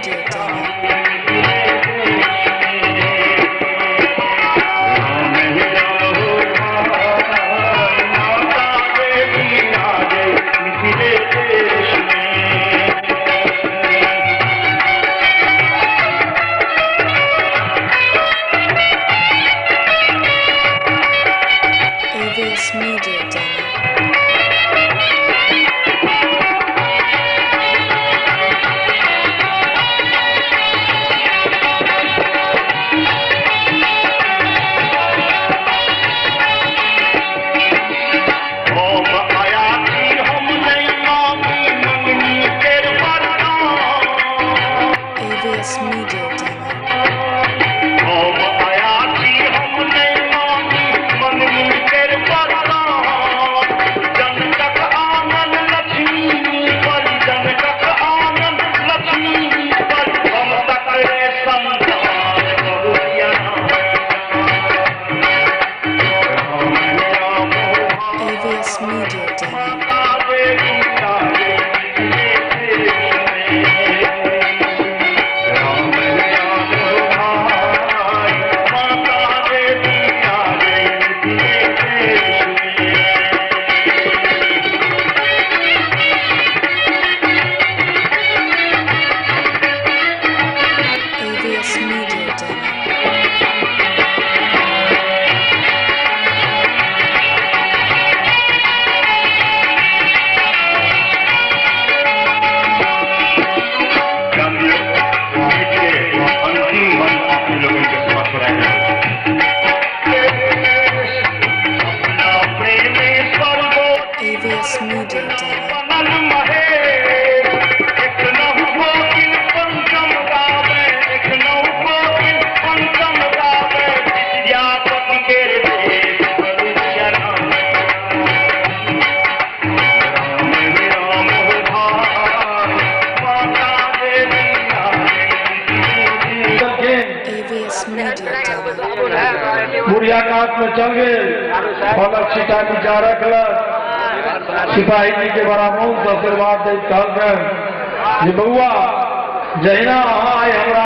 Media Demo. AVS Media Demo. AVS Media Demo. AVS Media Demo. AVS Media Demo. AVS Media Demo. AVS Media Demo. बुढ़िया काट में चल गए फलक छिटा की जा रखलक सिपाही जी के बड़ा मुंह से आशीर्वाद दे कहल बउआ जहिना आए हमरा